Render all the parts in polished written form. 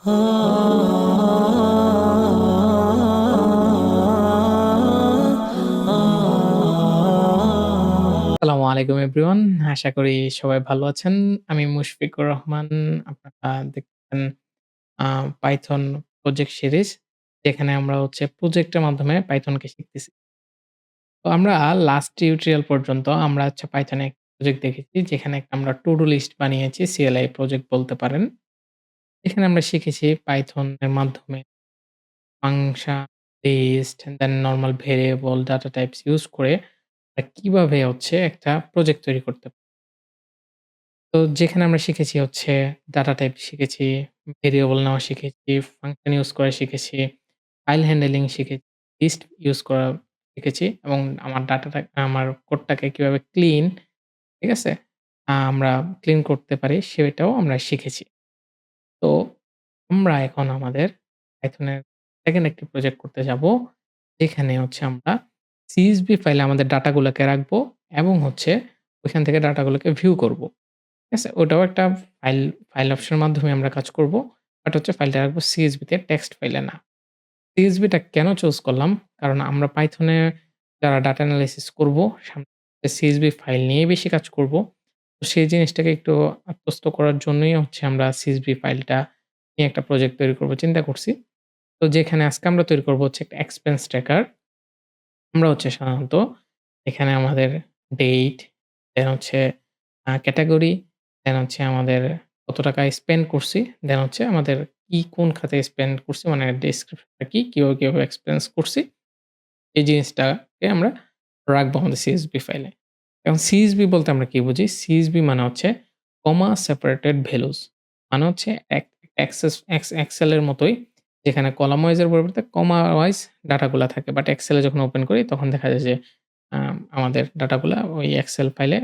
আসসালামু আলাইকুম এভরিওয়ান। আশা করি সবাই ভালো আছেন। আমি মুশফিকুর রহমান। আপনারা দেখছেন আ পাইথন প্রজেক্ট সিরিজ। যেখানে আমরা হচ্ছে প্রজেক্টের মাধ্যমে পাইথনকে শিখতেছি। তো আমরা লাস্ট টিউটোরিয়াল পর্যন্ত আমরা হচ্ছে পাইথনে একটা প্রজেক্ট দেখেছি। যেখানে একটা আমরা টু ডু লিস্ট বানিয়েছি। CLI প্রজেক্ট বলতে পারেন। এখানে আমরা শিখেছি পাইথনের মাধ্যমে function, list, then normal variable, data types use করে আমরা কিভাবে হচ্ছে একটা প্রজেক্ট তৈরি করতে পারি। তো যেখানে আমরা শিখেছি হচ্ছে ডাটা টাইপ শিখেছি, ভেরিয়েবল নেওয়া শিখেছি, ফাংশন ইউজ করা শিখেছি, ফাইল হ্যান্ডলিং শিখেছি, লিস্ট ইউজ করা শিখেছি এবং আমার কোডটাকে কিভাবে ক্লিন, ঠিক আছে? আমরা ক্লিন করতে পারি সেটাও আমরা শিখেছি। তো আমরা এখন আমাদের পাইথনের 2nd একটি প্রজেক্ট করতে যাবো। যেখানে হচ্ছে আমরা CSV ফাইলে আমাদের ডাটাগুলোকে রাখবো এবং হচ্ছে ওইখান থেকে ডাটাগুলোকে ভিউ করব। ঠিক আছে? ওটাও একটা ফাইল অপশনের মাধ্যমে আমরা কাজ করব। বাট হচ্ছে ফাইলটা রাখবো CSV তে, টেক্সট ফাইলে না। CSV টা কেন চুজ করলাম? কারণ আমরা পাইথনে যারা ডাটা এনালাইসিস করব, সামনে CSV ফাইল নিয়েই বেশি কাজ করব। তো সেই জিনিসটাকে একটু আত্মস্থ করার জন্যই হচ্ছে আমরা CSV ফাইলটা নিয়ে একটা প্রজেক্ট তৈরি করব চিন্তা করছি। তো যেখানে আজকে আমরা তৈরি করব হচ্ছে একটা এক্সপেন্স ট্র্যাকার। আমরা হচ্ছে সাধারণত এখানে আমাদের ডেট, দেন হচ্ছে ক্যাটেগরি, দেন হচ্ছে আমাদের কত টাকা স্পেন্ড করছি, দেন হচ্ছে আমাদের কোন খাতে স্পেন্ড করছি মানে ডেসক্রিপশনটা কিভাবে এক্সপেন্স করছি, এই জিনিসটাকে আমরা রাখবো আমাদের CSV ফাইলে। এখন CSV বলতে আমরা কি বুঝি? CSV মানে হচ্ছে কমা সেপারেটেড ভ্যালুস। মানে হচ্ছে এক্সেল এর মতোই যেখানে কলাম ওয়াইজ এর পরিবর্তে কমা ওয়াইজ ডাটাগুলা থাকে। বাট এক্সেল এ যখন ওপেন করি তখন দেখা যায় যে আমাদের ডাটাগুলা ওই এক্সেল ফাইলে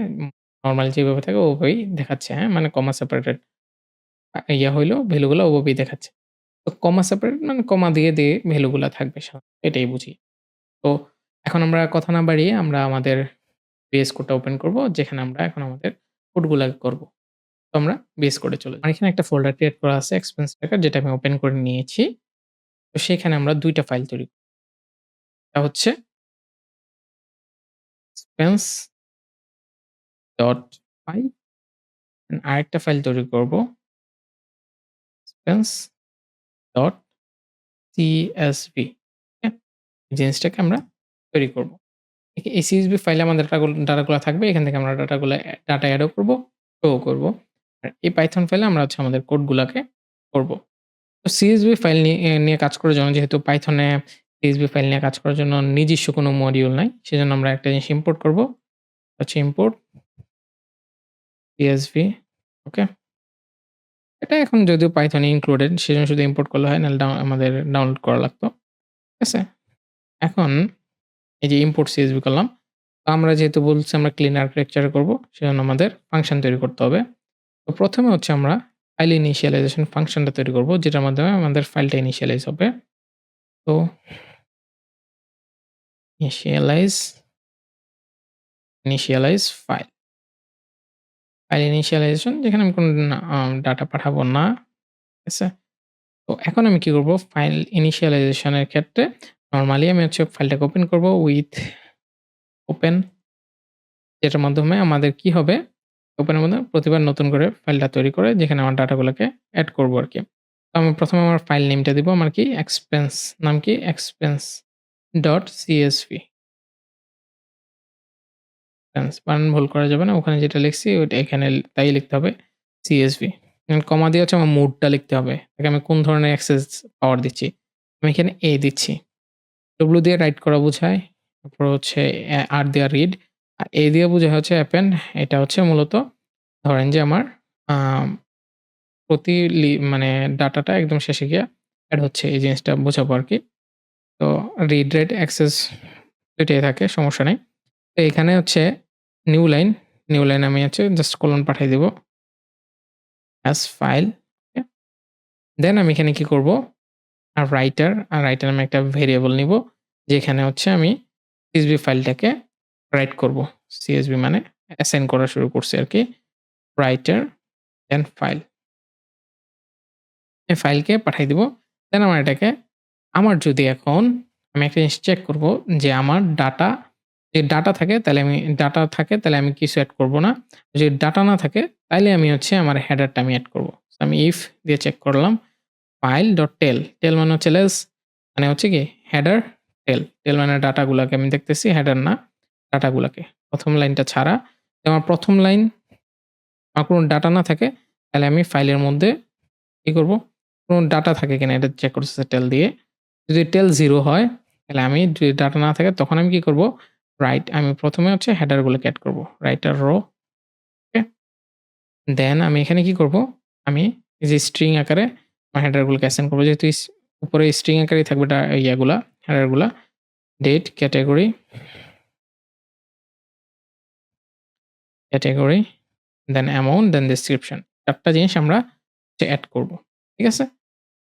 নরমালি যেভাবে থাকে ওভাবেই দেখাচ্ছে, হ্যাঁ? মানে কমা সেপারেটেড হইলো ভ্যালুগুলা ওভাবেই দেখাচ্ছে। তো কমা সেপারেটেড মানে কমা দিয়ে ভ্যালুগুলা থাকবে এটাই বুঝি। তো এখন আমরা কথা না বাড়িয়ে আমরা আমাদের VS কোডটা ওপেন করব। যেখানে আমরা এখন আমাদের কোডগুলা করব। তো আমরা VS কোডে চলে যাই। আমার এখানে একটা ফোল্ডার ক্রিয়েট করা আছে এক্সপেন্স ট্র্যাকার যেটা আমি ওপেন করে নিয়েছি। তো সেখানে আমরা ২ টা ফাইল তৈরি করব। একটা হচ্ছে expense.py আরেকটা ফাইল তৈরি করব expense.csv, হ্যাঁ? এই জিনিসটাকে আমরা তৈরি করব। এই CSV ফাইলে আমাদের ডাটাগুলা থাকবে। এখান থেকে আমরা ডাটা এডও করব, শো ও করব। আর এই পাইথন ফাইলে আমরা হচ্ছে আমাদের কোডগুলাকে করব। তো CSV ফাইল নিয়ে কাজ করার জন্য যেহেতু পাইথনে CSV ফাইল নিয়ে কাজ করার জন্য নিজস্ব কোনো মডিউল নাই। সেজন্য আমরা একটা জিনিস ইম্পোর্ট করব। হচ্ছে ইম্পোর্ট CSV, ওকে? এটা এখন যদিও পাইথনে ইনক্লুডেড সেজন্য শুধু ইম্পোর্ট করলে হয় নাহলে আমাদের ডাউনলোড করা লাগতো। ঠিক আছে? এখন এই যে ইম্পোর্ট CSV করলাম। তো আমরা যেহেতু বলছি আমরা ক্লিন আর্কিটেকচার এ করব সেজন্য আমাদের ফাংশন তৈরি করতে হবে। তো ১ম এ হচ্ছে আমরা ফাইল ইনিশিয়ালাইজেশন ফাংশনটা তৈরি করব যেটার মাধ্যমে আমাদের ফাইলটা ইনিশিয়ালাইজ হবে। তো ইনিশিয়ালাইজ ইনিশিয়ালাইজ ফাইল ইনিশিয়ালাইজেশন যেখানে আমি কোনো ডাটা পাঠাবো না। ঠিক আছে? তো এখন আমি কি করব ফাইল ইনিশিয়ালাইজেশন এর ক্ষেত্রে নরমালি আমি হচ্ছে ফাইলটাকে ওপেন করব উইথ ওপেন, যেটার মাধ্যমে আমাদের কি হবে ওপেনের মধ্যে প্রতিবার নতুন করে ফাইলটা তৈরি করে যেখানে আমার ডাটাগুলোকে এড করব আরকি। তো আমি ১ম এ আমার ফাইল নেমটা দিব আমার কি এক্সপেন্স নাম কি expense.csv বানান ভুল করা যাবে না। ওখানে যেটা লিখছি ওইটা এখানে তাই লিখতে হবে CSV। কমা দিয়ে হচ্ছে আমার মোডটা লিখতে হবে। এখানে আমি কোন ধরনের অ্যাক্সেস পাওয়ার দিচ্ছি। আমি এখানে A দিচ্ছি। W দিয়ে রাইট করা বোঝায়। তারপর হচ্ছে R দিয়ে রিড। আর A দিয়ে বোঝায় হচ্ছে অ্যাপেন্ড। এটা হচ্ছে মূলত ধরেন যে আমার আম প্রতি মানে ডাটাটা একদম শেষে গিয়ে এড হচ্ছে এই জিনিসটা বোঝাবো আরকি। তো রিড, রাইট, অ্যাক্সেস ২ টাই থাকে সমস্যা নাই। তো এখানে হচ্ছে নিউ লাইন, নিউ লাইন আমি হচ্ছে জাস্ট কোলন পাঠিয়ে দিব অ্যাজ ফাইল, ওকে? দেন আমি এখানে কি করব রাইটার আমি একটা ভেরিয়েবল নিব। যেখানে হচ্ছে আমি CSV ফাইলটাকে রাইট করব। CSV মানে অ্যাসাইন করা শুরু করছি আরকি। Writer then file. এই ফাইলকে পাঠাই দিব। দেন আমার এটাকে আমার যদি এখন আমি একটা জিনিস চেক করব যে আমার যদি ডাটা থাকে তাহলে আমি কিছু এড করব না। যদি ডাটা না থাকে তাইলে আমি হচ্ছে আমার হেডারটা আমি এড করব। সো আমি ইফ দিয়ে চেক করলাম file.tel টেল মানে হচ্ছে লেস মানে হচ্ছে কি হেডার টেল মানে ডাটাগুলাকে আমি দেখতেছি হেডার না ডাটাগুলাকে। ১ম লাইনটা ছাড়া। আমার ১ম লাইন আমার কোনো ডাটা না থাকে তাহলে আমি ফাইলের মধ্যে কি করব? কোনো ডাটা থাকে কিনা এটা চেক করতেছে টেল দিয়ে। যদি টেল 0 হয় তাহলে আমি যদি ডাটা না থাকে তখন আমি কি করব? আমি ১ম এ হচ্ছে হেডার গুলোকে এড করব। রাইটার রো ওকে? দেন আমি এখানে কি করব? আমি এই যে স্ট্রিং আকারে আমার হেডার গুলোকে অ্যাসাইন করব। যেহেতু উপরে স্ট্রিং আকারেই থাকবে ইয়াগুলা হেডার গুলা। ডেট, ক্যাটেগরি, দেন অ্যামাউন্ট, দেন ডেসক্রিপশন। ৪ টা জিনিস আমরা এড করব। ঠিক আছে?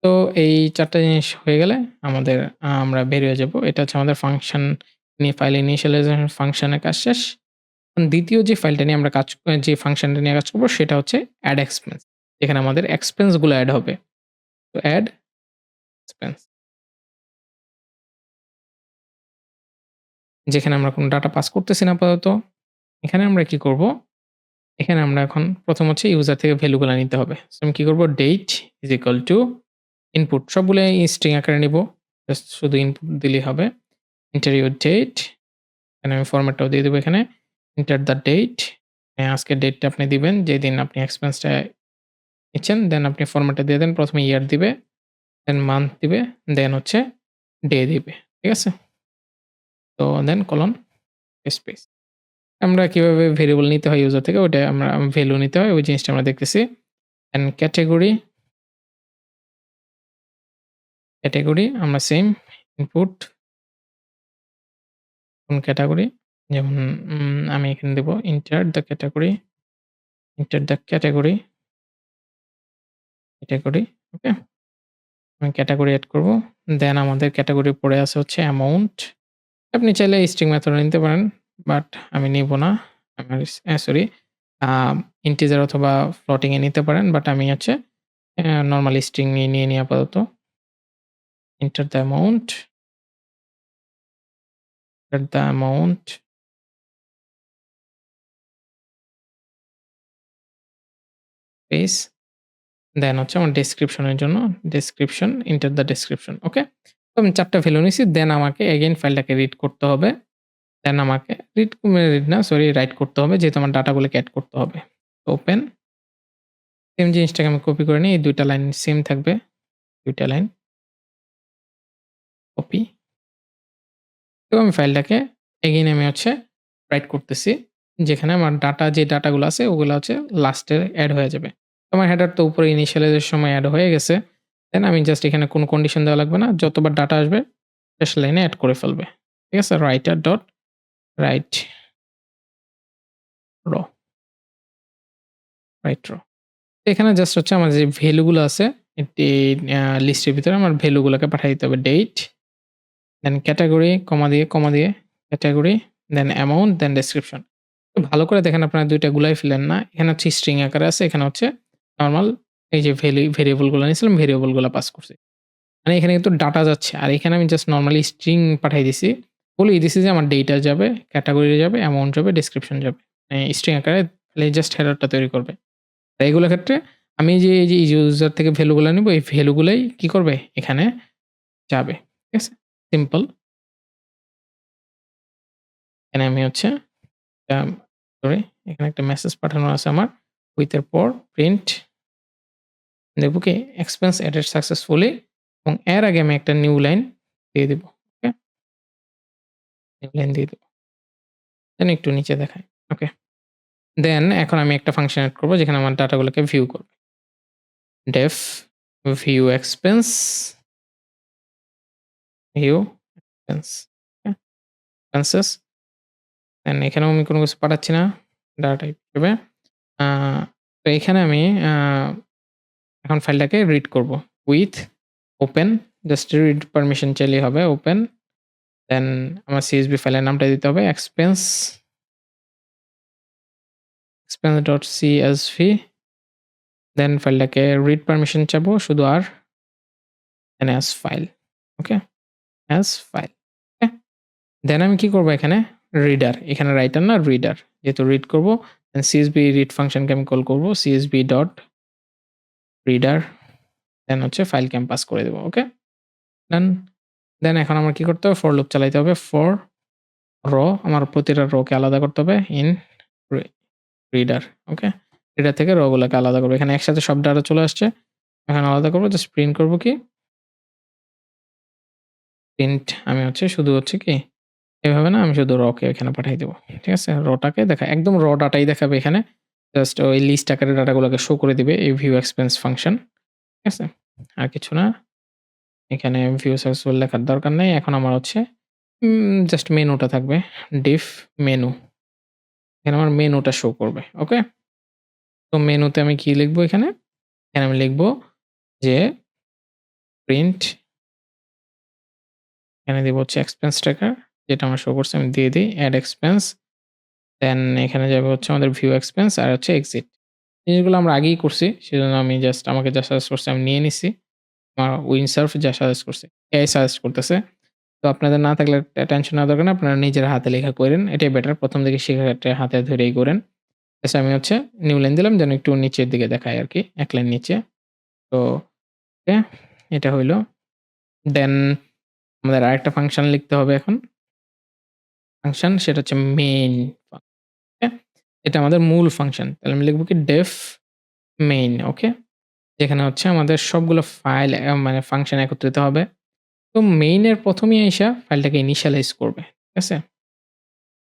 তো এই ৪ টা জিনিস হয়ে গেলে আমাদের আমরা বের হয়ে যাব। এটা হচ্ছে আমাদের ফাংশন ফাইল ইনিশিয়ালাইজেশন ফাংশনের কাজ শেষ। এখন ২য় যে ফাইলটা নিয়ে আমরা যে ফাংশনটা নিয়ে কাজ করব সেটা হচ্ছে এড এক্সপেন্স। যেখানে আমাদের এক্সপেন্স গুলো এড হবে। তো এড এক্সপেন্স যেখানে আমরা কোন ডাটা পাস করতেছি না আপাতত। এখানে আমরা কি করব? এখানে আমরা এখন ১ম হচ্ছে ইউজার থেকে ভ্যালু গুলা নিতে হবে। সো আমি কি করব? date is equal to input সবগুলাই স্ট্রিং আকারে নিব। জাস্ট শুধু ইনপুট দিলেই হবে। এন্টার ইউর ডেট এখানে আমি ফরম্যাটটাও দিয়ে দেব এখানে। এন্টার দ্য ডেট আজকের ডেটটা আপনি দিবেন যেদিন আপনি এক্সপেন্সটা নিচ্ছেন। দেন আপনি ফরম্যাটটা দিয়ে দেন। ১ম এ ইয়ার দিবে, দেন মান্থ দিবে, দেন হচ্ছে ডে দিবে। ঠিক আছে? তো দেন কলন স্পেস। আমরা কিভাবে ভেরিয়েবল নিতে হয় ইউজার থেকে ওইটা আমরা ভ্যালু নিতে হয় ওই জিনিসটা আমরা দেখতেছি। অ্যান্ড ক্যাটেগরি আমরা সেম ইনপুট কোন ক্যাটেগরি যেমন আমি এখানে দেব এন্টার দ্য ক্যাটেগরি ওকে? আমি ক্যাটেগরি এড করব। দেন আমাদের ক্যাটেগরি পড়ে আছে হচ্ছে অ্যামাউন্ট। আপনি চাইলে স্ট্রিং মেথড নিতে পারেন। বাট আমি নিব না। আমার সরি আ ইন্টিজার অথবা ফ্লোটিং এ নিতে পারেন। বাট আমি হচ্ছে নরমাল স্ট্রিং নিয়ে নিই আপাতত। এন্টার দ্য অ্যামাউন্ট স্পেস দেন হচ্ছে আমার ডেসক্রিপশন এর জন্য এন্টার দ্য ডেসক্রিপশন ওকে? তো আমি ৪ টা ভ্যালু নিছি। দেন আমাকে এগেইন ফাইলটাকে রিড করতে হবে। দেন আমাকে রিড না সরি রাইট করতে হবে যেহেতু আমার ডাটাগুলোকে এড করতে হবে। ওপেন সেম জিনিসটাকে আমি কপি করে নিই। এই ২ টা লাইন সেম থাকবে। ২ টা লাইন কপি। তো আমি ফাইলটাকে এগেইন আমি হচ্ছে রাইট করতেছি। যেখানে আমার যে ডাটাগুলো আছে ওগুলো হচ্ছে লাস্টে এড হয়ে যাবে। তো আমার হেডার তো উপরে ইনিশিয়ালাইজ এর সময় এড হয়ে গেছে। দেন আমি জাস্ট এখানে কোনো কন্ডিশন দেওয়া লাগবে না। যতবার ডাটা আসবে শেষ লাইনে এড করে ফেলবে। ঠিক আছে? রাইটার ডট রাইট র রাইট র। এখানে জাস্ট হচ্ছে আমার যে ভ্যালু গুলো আছে লিস্টের ভিতরে আমার ভ্যালু গুলোকে পাঠিয়ে দিতে হবে। ডেট, দেন কমা দিয়ে ক্যাটেগরি, দেন অ্যামাউন্ট, দেন ডেসক্রিপশন। ভালো করে দেখেন আপনারা ২ টা গুলাই ফেলেন না। এখানে হচ্ছে স্ট্রিং আকারে আছে, এখানে হচ্ছে নরমাল এই যে ভেরিয়েবল গুলো নিয়েছিলাম, ভেরিয়েবল গুলা পাস করছি। মানে এখানে কিন্তু ডাটা যাচ্ছে। আর এখানে আমি জাস্ট নরমালি স্ট্রিং পাঠাই দিছি। বলেই দিছি যে আমার ডেটা যাবে, ক্যাটেগরি যাবে, অ্যামাউন্ট যাবে, ডেসক্রিপশন যাবে। স্ট্রিং আকারে খালি জাস্ট হেডারটা তৈরি করবে। আর এগুলোর ক্ষেত্রে আমি যে ইউজার থেকে ভ্যালু গুলা নিবো, এই ভ্যালু গুলাই কি করবে? এখানে যাবে। ঠিক আছে? সিম্পল। এখানে আমি হচ্ছে আ সরি এখানে একটা মেসেজ পাঠানো আছে আমার। উইথ এর পর প্রিন্ট দেখব কি এক্সপেন্স এডেড সাকসেসফুলি এবং এর আগে আমি একটা নিউ লাইন দিয়ে দিব। ওকে? নিউ লাইন দিয়ে দিব। দেন একটু নিচে দেখাই। ওকে। দেন এখন আমি একটা ফাংশন এড করব যেখানে আমার ডাটাগুলোকে ভিউ করবে। Def view expense view expense okay? Expenses then এখানেও আমি কোনো কিছু পাঠাচ্ছি না। ডাটা টাইপ হিসেবে। আ তো এখানে আমি এখন ফাইলটাকে রিড করব। With open just read permission চাইলেই হবে। ওপেন দেন আমার CSV ফাইলের নামটা দিতে হবে expense.csv দেন ফাইলটাকে রিড পারমিশন চাবো শুধু আর then as file. Okay? As file. Okay? Then আমি কি করব এখানে রিডার, এখানে রাইটার না রিডার। যেহেতু রিড করব দেন সিএসভি রিড ফাংশনকে আমি কল করব সিএসভি ডট রিডার দেন হচ্ছে ফাইলকে আমি পাস করে দেব। ওকে? ডান। দেন এখন আমার কি করতে হবে ফর লুপ চালাইতে হবে। ফর র আমার প্রতিটা রকে আলাদা করতে হবে ইন রি রিডার। ওকে? রিডার থেকে র গুলাকে আলাদা করব। এখানে একসাথে সব ডাটা চলে আসছে। এখন আলাদা করব জাস্ট প্রিন্ট করব কি? প্রিন্ট আমি হচ্ছে শুধু হচ্ছে কি এভাবে না আমি শুধু র কে এখানে পাঠাই দেব। ঠিক আছে? র টাকে একদম র ডাটাই দেখাবে এখানে। জাস্ট ওই লিস্ট আকারে ডাটাগুলোকে শো করে দিবে এই ভিউ এক্সপেন্স ফাংশন। ঠিক আছে? আর কিছু না। এখানে ভিউ সাকসেসফুল লেখার দরকার নেই। এখন আমার হচ্ছে জাস্ট মেনুটা থাকবে। ডিফ মেনু। এখানে আমার মেনুটা শো করবে। ওকে? তো মেনুতে আমি কি লিখব এখানে? এখানে আমি লিখব যে প্রিন্ট এখানে দিব হচ্ছে এক্সপেন্স ট্র্যাকার যেটা আমার শো করছে আমি দিয়ে দিই এড এক্সপেন্স দেন এখানে যাবে হচ্ছে আমাদের ভিউ এক্সপেন্স আর হচ্ছে এক্সিট। জিনিসগুলো আমরা আগেই করছি। সেজন্য আমি আমাকে যা সাজেস্ট করছে আমি নিয়ে নিছি। আমার উইন্ডসার্ফ যা সাজেস্ট করছে। এআই সাজেস্ট করতেছে। তো আপনাদের না থাকলে টেনশন নেওয়ার দরকার নেই। আপনারা নিজের হাতে লেখা কইরেন। এটাই বেটার। ১ম দিকে শেখার ক্ষেত্রে হাতে ধরেই করেন। জাস্ট আমি হচ্ছে নিউ লাইন দিলাম যেন একটু নিচের দিকে দেখায় আরকি। ১ লাইন নিচে। তো ওকে, এটা হইলো। দেন আমাদের আরেকটা ফাংশন লিখতে হবে এখন। ফাংশন সেটা হচ্ছে মেইন। ওকে? এটা আমাদের মূল ফাংশন। তাহলে আমি লিখব কি ডেফ মেইন। ওকে? যেখানে হচ্ছে আমাদের সবগুলো ফাইল মানে ফাংশন একত্রিত হবে। তো মেইন এর ১ম এই আইসা ফাইলটাকে ইনিশিয়ালাইজ করবে। ঠিক আছে?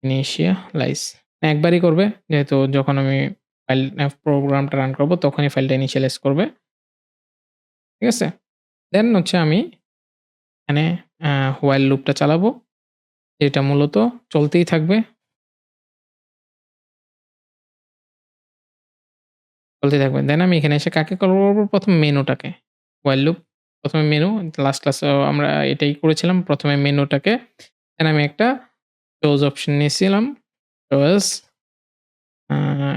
ইনিশিয়ালাইজ একবারই করবে। যেহেতু যখন আমি প্রোগ্রামটা রান করব তখনই ফাইলটা ইনিশিয়ালাইজ করবে। ঠিক আছে? দেন হচ্ছে আমি এখানে while লুপটা চালাবো। যেটা মূলত চলতেই থাকবে। চলতেই থাকবে। দেন আমি এখানে এসে কাকে কল করব? ১ম মেনুটাকে। while লুপ ১ম এ মেনু লাস্ট ক্লাসেও আমরা এটাই করেছিলাম। ১ম এ মেনুটাকে দেন আমি একটা close অপশন নিয়েছিলাম। close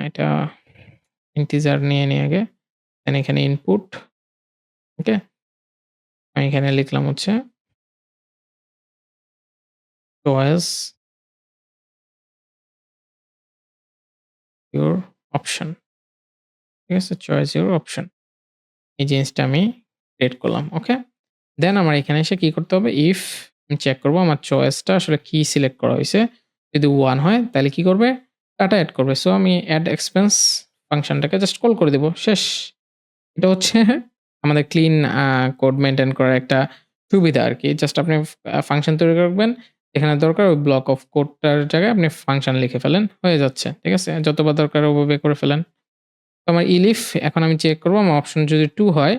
এটা ইন্টিজার নিয়ে নিই আগে। দেন এখানে ইনপুট ওকে? আমি এখানে লিখলাম হচ্ছে choice your option ঠিক আছে? choice your option এই জিনিসটা আমি ক্রিয়েট করলাম। ওকে? দেন আমার এখানে এসে কি করতে হবে? ইফ আমি চেক করব আমার চয়েসটা আসলে কি সিলেক্ট করা হইছে। যদি 1 হয় তাহলে কি করবে? ডাটা এড করবে। সো আমি এড এক্সপেন্স ফাংশনটাকে জাস্ট কল করে দিব। শেষ। এটা হচ্ছে আমাদের ক্লিন কোড মেইনটেইন করার একটা সুবিধা আরকি। জাস্ট আপনি ফাংশন তৈরি করবেন। যেখানে দরকার ওই ব্লক অফ কোডটার জায়গায় আপনি ফাংশন লিখে ফেলেন। হয়ে যাচ্ছে। ঠিক আছে? যতবার দরকার ওভাবে করে ফেলেন। তো আমার ইলিফ এখন আমি চেক করব আমার অপশন যদি 2 হয়,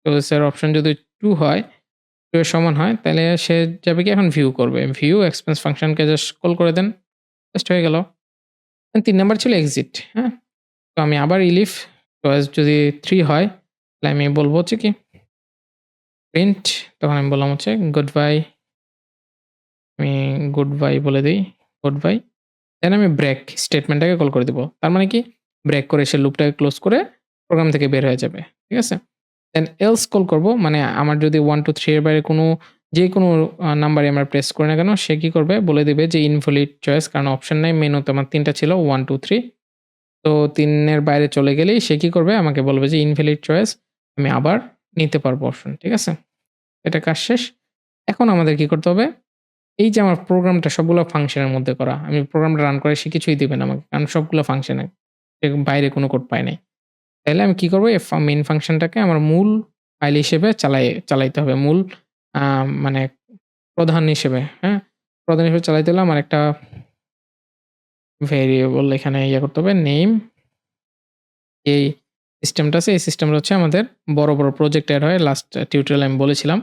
choice এর অপশন যদি 2 হয়, 2 এর সমান হয় তাহলে সে যাবে কি এখন ভিউ করবে। ভিউ এক্সপেন্স ফাংশনকে জাস্ট কল করে দেন। জাস্ট হয়ে গেল। ৩ নাম্বার ছিল এক্সিট। হ্যাঁ? তো আমি আবার ইলিফ চয়েস যদি 3 হয় তাহলে আমি বলব হচ্ছে কি প্রিন্ট তখন আমি বললাম হচ্ছে গুড বাই। আমি গুড বাই বলে দেই। Good bye. দেন আমি ব্রেক স্টেটমেন্টটাকে কল করে দিব। তার মানে কি ব্রেক করে সে লুপটাকে ক্লোজ করে প্রোগ্রাম থেকে বের হয়ে যাবে। ঠিক আছে? দেন এলস কল করব মানে আমার যদি 1 2 3 এর বাইরে কোনো যেকোনো নাম্বারই আমরা প্রেস করি না কেন সে কি করবে বলে দিবে যে ইনভ্যালিড চয়েস কারণ অপশন নাই মেনুতে আমার ৩ টা ছিল 1 2 3 তো ৩ এর বাইরে চলে গেলেই সে কি করবে আমাকে বলবে যে ইনভ্যালিড চয়েস আমি আবার নিতে পারবো অপশন। ঠিক আছে? এটা কাজ শেষ। এখন আমাদের কি করতে হবে? এই যে আমার প্রোগ্রামটা সবগুলো ফাংশনের মধ্যে করা। আমি প্রোগ্রামটা রান করে সে কিছুই দিবে না আমাকে। কারণ সবগুলো ফাংশনে। এর বাইরে কোনো কোড পাই নাই। তাইলে আমি কি করব? এই মেইন ফাংশনটাকে আমার মূল ফাইল হিসেবে চালাইতে হবে। মূল আ মানে প্রধান হিসেবে, হ্যাঁ? প্রধান হিসেবে চালাইতে হলে আমার একটা ভেরিয়েবল এখানে করতে হবে নেম এই সিস্টেমটা আছে, এই সিস্টেমটা হচ্ছে আমাদের বড়, বড় প্রজেক্ট এড হয়। লাস্ট টিউটোরিয়ালে আমি বলেছিলাম।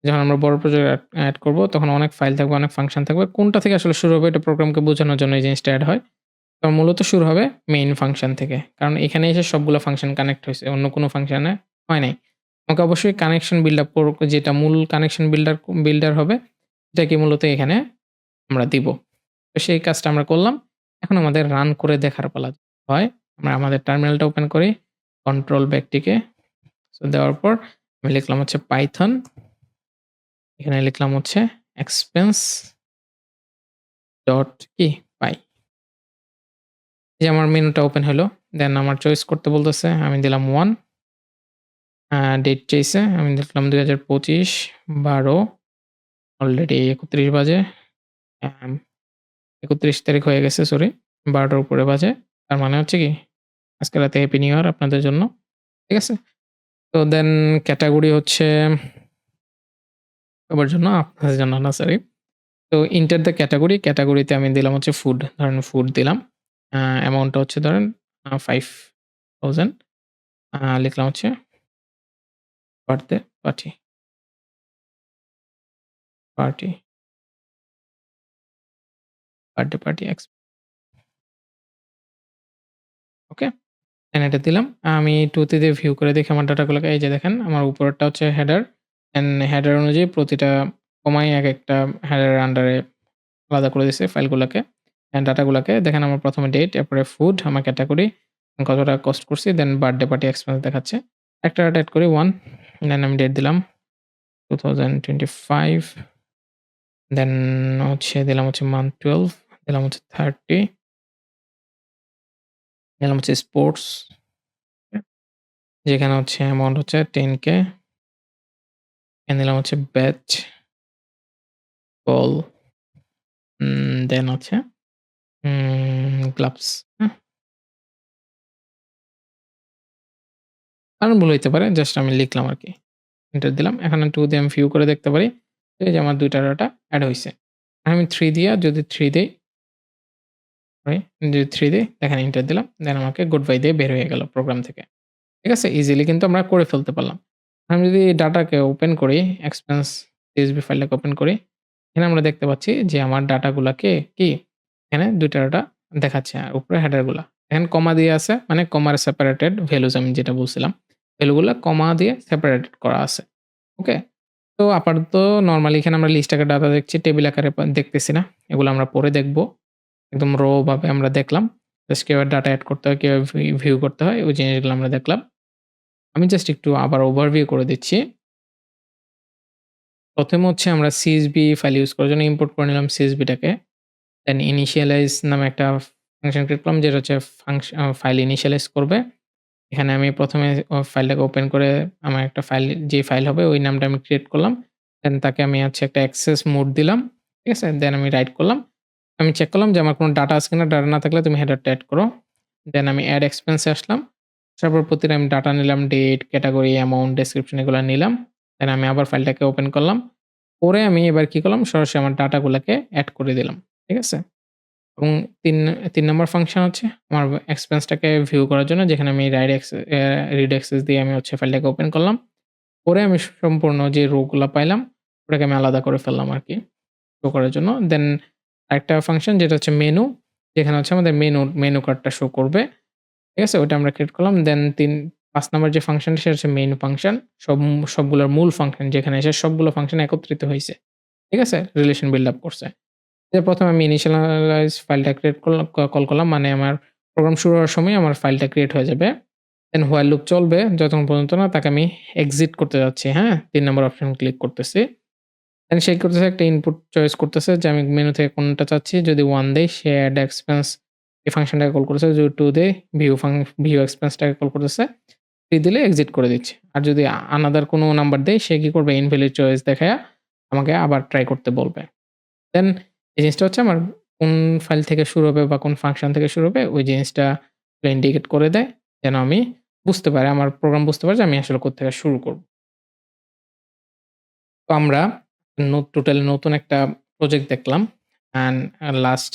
যখন আমরা বড় প্রজেক্ট এড করব তখন অনেক ফাইল থাকবে, অনেক ফাংশন থাকবে। কোনটা থেকে আসলে শুরু হবে এটা প্রোগ্রামকে বোঝানোর জন্য এই জিনিসটা এড হয়। তো মূলত শুরু হবে মেইন ফাংশন থেকে। কারণ এখানে এসে সবগুলো ফাংশন কানেক্ট হইছে। অন্য কোনো ফাংশনে হয় নাই। আমাকে অবশ্যই কানেকশন বিল্ড আপ যেটা মূল কানেকশন বিল্ডার হবে এটাকে মূলত এখানে আমরা দিব। তো সেই কাজটা আমরা করলাম। এখন আমাদের রান করে দেখার পালা। হয় আমরা আমাদের টার্মিনালটা ওপেন করি। কন্ট্রোল ব্যাকটিকে সো দেওয়ার পর আমি লিখলাম হচ্ছে পাইথন। এখানে লিখলাম হচ্ছে এক্সপেন্স ডট কি পাই। এই যে আমার মেনুটা ওপেন হলো। দেন আমার চয়েস করতে বলতেছে। আমি দিলাম 1 ডেট চাইছে। আমি লিখলাম ২০২৫ ১২ অলরেডি ৩১ বাজে। অ্যাম ৩১ তারিখ হয়ে গেছে সরি। ১২ টার উপরে বাজে। তার মানে হচ্ছে কি আজকে রাতে হ্যাপি নিউ ইয়ার আপনাদের জন্য। ঠিক আছে? তো দেন ক্যাটেগরি হচ্ছে সবার জন্য, আপনাদের জন্য না সরি। তো এন্টার দ্য ক্যাটেগরি, ক্যাটেগরিতে আমি দিলাম হচ্ছে ফুড। ধরেন ফুড দিলাম। অ্যামাউন্টটা হচ্ছে ধরেন ৫,০০০ লিখলাম হচ্ছে birthday party, party, birthday party okay? Then এটা দিলাম। আমি 2 তে দিয়ে ভিউ করে দেখি আমার ডাটাগুলোকে। এই যে দেখেন আমার উপরেরটা হচ্ছে হেডার। অ্যান্ড হেডার অনুযায়ী প্রতিটা কমায় একেকটা হেডারের আন্ডারে আলাদা করে দিছে ফাইলগুলাকে। অ্যান্ড ডাটাগুলাকে দেখেন আমার ১ম এ ডেট, এরপরে ফুড, আমার ক্যাটেগরি, কত টাকা কস্ট করছি, দেন বার্থডে পার্টি এক্সপেন্স দেখাচ্ছে। একটা ডাটা এড করি 1, দেন আমি ডেট দিলাম 2025, দেন হচ্ছে দিলাম হচ্ছে মান্থ 12, দিলাম হচ্ছে 30, দিলাম হচ্ছে স্পোর্টস, যেখানে হচ্ছে অ্যামাউন্ট হচ্ছে 10K, এখানে দিলাম হচ্ছে ব্যাচ, বল, দেন হচ্ছে গ্লাভস, হ্যাঁ? কারণ ভুল হইতে পারে। জাস্ট আমি লিখলাম আরকি। এন্টার দিলাম। এখানে 2 দিয়ে আমি ভিউ করে দেখতে পারি। এই যে আমার ২ টা ডাটা এড হইছে। আমি 3 দিয়া যদি 3 দেই, সরি যদি 3 দেই দেখেন এন্টার দিলাম। দেন আমাকে গুড বাই দিয়ে বের হয়ে গেল প্রোগ্রাম থেকে। ঠিক আছে? ইজিলি কিন্তু আমরা করে ফেলতে পারলাম। আমি যদি ডাটাকে ওপেন করি, এক্সপেন্স CSV ফাইলটাকে ওপেন করি, এখানে আমরা দেখতে পাচ্ছি যে আমার ডাটাগুলাকে কি এখানে ২ টা ডাটা দেখাচ্ছে আর উপরে হেডার গুলা। এখানে কমা দিয়ে আছে মানে কমার সেপারেটেড ভ্যালুস আমি যেটা বলছিলাম। ভ্যালুগুলা কমা দিয়ে সেপারেটেড করা আছে। ওকে? তো আপাতত নরমালি এখানে আমরা লিস্ট আকারে ডাটা দেখছি, টেবিল আকারে দেখতেছি না। এগুলো আমরা পরে দেখব। একদম ভাবে আমরা দেখলাম। জাস্ট কিভাবে ডাটা এড করতে হয়, কিভাবে ভিউ করতে হয় ওই জিনিসগুলো আমরা দেখলাম। আমি জাস্ট একটু আবার ওভারভিউ করে দিচ্ছি। ১ম হচ্ছে আমরা CSV ফাইল ইউজ করার জন্য ইম্পোর্ট করে নিলাম CSV টাকে। দেন initialize নামে একটা ফাংশন ক্রিয়েট করলাম যেটা হচ্ছে ফাইল ইনিশিয়ালাইজ করবে। এখানে আমি ১ম এ ফাইলটাকে ওপেন করে আমার একটা ফাইল যে ফাইল হবে ওই নামটা আমি ক্রিয়েট করলাম। দেন তাকে আমি হচ্ছে একটা অ্যাক্সেস মোড দিলাম। ঠিক আছে? দেন আমি রাইট করলাম। আমি চেক করলাম যে আমার কোনো ডাটা আছে কিনা। ডাটা না থাকলে তুমি হেডারটা এড করো। দেন আমি এড এক্সপেন্স এ আসলাম। আসার পর প্রতিটা আমি ডাটা নিলাম, ডেট, ক্যাটেগরি, অ্যামাউন্ট, ডেসক্রিপশন এগুলা নিলাম। দেন আমি আবার ফাইলটাকে ওপেন করলাম। করে আমি এবার কি করলাম সরাসরি আমার ডাটাগুলাকে এড করে দিলাম। ঠিক আছে? এবং ৩ নাম্বার ফাংশন হচ্ছে আমার এক্সপেন্সটাকে ভিউ করার জন্য যেখানে আমি রিড অ্যাক্সেস দিয়ে আমি হচ্ছে ফাইলটাকে ওপেন করলাম। করে আমি সম্পূর্ণ যে রো গুলা পাইলাম ওটাকে আমি আলাদা করে ফেললাম আরকি শো করার জন্য। দেন আরেকটা ফাংশন যেটা হচ্ছে মেনু, যেখানে হচ্ছে আমাদের মেনু কার্ডটা শো করবে। ঠিক আছে? ওইটা আমরা ক্রিয়েট করলাম। দেন ৫ নাম্বার যে ফাংশনটা সেটা হচ্ছে মেইন ফাংশন। সবগুলোর মূল ফাংশন যেখানে এসে সবগুলো ফাংশন একত্রিত হইছে। ঠিক আছে? রিলেশন বিল্ড আপ করছে। ১ম আমি initialize ফাইলটা ক্রিয়েট করলাম কল করলাম। মানে আমার প্রোগ্রাম শুরু হওয়ার সময় আমার ফাইলটা ক্রিয়েট হয়ে যাবে। দেন while লুপ চলবে যতক্ষণ পর্যন্ত না তাকে আমি এক্সিট করতে যাচ্ছি, হ্যাঁ? ৩ নাম্বার অপশন ক্লিক করতেছি। দেন সে কি করতেছে একটা ইনপুট চয়েস করতেছে যে আমি মেনু থেকে কোনটা চাচ্ছি। যদি 1 দেই সে এড এক্সপেন্স এই ফাংশনটাকে কল করতেছে। যদি 2 দেই ভিউ এক্সপেন্সটাকে কল করতেছে। 3 দিলে এক্সিট করে দিচ্ছে। আর যদি আনাদার কোনো নাম্বার দেই সে কি করবে ইনভ্যালিড চয়েস দেখায়া আমাকে আবার ট্রাই করতে বলবে। দেন এই জিনিসটা হচ্ছে আমার কোন ফাইল থেকে শুরু হবে বা কোন ফাংশন থেকে শুরু হবে ওই জিনিসটা ইন্ডিকেট করে দেয়। যেন আমি বুঝতে পারি আমার প্রোগ্রাম বুঝতে পারে যে আমি আসলে কোত্থেকে শুরু করব। তো আমরা টোটালি নতুন একটা প্রজেক্ট দেখলাম। অ্যান্ড লাস্ট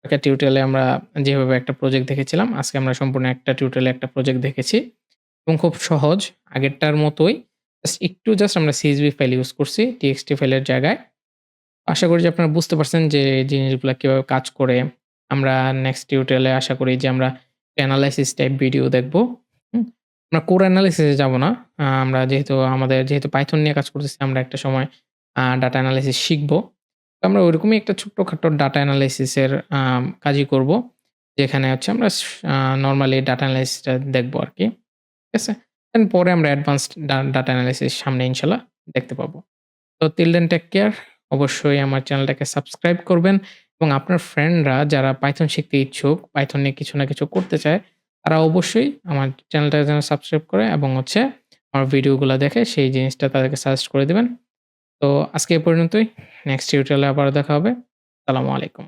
একটা টিউটোরিয়ালে আমরা যেভাবে একটা প্রজেক্ট দেখেছিলাম, আজকে আমরা সম্পূর্ণ একটা টিউটোরিয়ালে একটা প্রজেক্ট দেখেছি এবং খুব সহজ আগেরটার মতোই। জাস্ট আমরা CSV ফাইল ইউজ করছি TXT ফাইলের জায়গায়। আশা করি যে আপনারা বুঝতে পারছেন যে জিনিসগুলা কিভাবে কাজ করে। আমরা নেক্সট টিউটোরিয়ালে আশা করি যে আমরা এনালাইসিস টাইপ ভিডিও দেখব। হুম? আমরা কোর এনালাইসিস এ যাব না। আমরা যেহেতু পাইথন নিয়ে কাজ করতেছি আমরা একটা সময় ডাটা এনালাইসিস শিখব। তো আমরা ওইরকমই একটা ছোট্টখাটো ডাটা এনালাইসিস এর কাজই করব। যেখানে হচ্ছে আমরা নরমালি ডাটা এনালাইসিসটা দেখব আরকি। ঠিক আছে? দেন পরে আমরা অ্যাডভান্সড ডাটা অ্যানালাইসিস সামনে ইনশাআল্লাহ দেখতে পাবো। তো টিল দেন টেক কেয়ার। অবশ্যই আমার চ্যানেলটাকে সাবস্ক্রাইব করবেন এবং আপনার ফ্রেন্ডরা যারা পাইথন শিখতে ইচ্ছুক, পাইথন নিয়ে কিছু না কিছু করতে চায়, তারা অবশ্যই আমার চ্যানেলটাকে যেন সাবস্ক্রাইব করে এবং আমার ভিডিওগুলা দেখে সেই জিনিসটা তাদেরকে সাজেস্ট করে দিবেন। তো আজকে এ পর্যন্তই। নেক্সট টিউটোরিয়ালে আবারও দেখা হবে। আসসালামু আলাইকুম।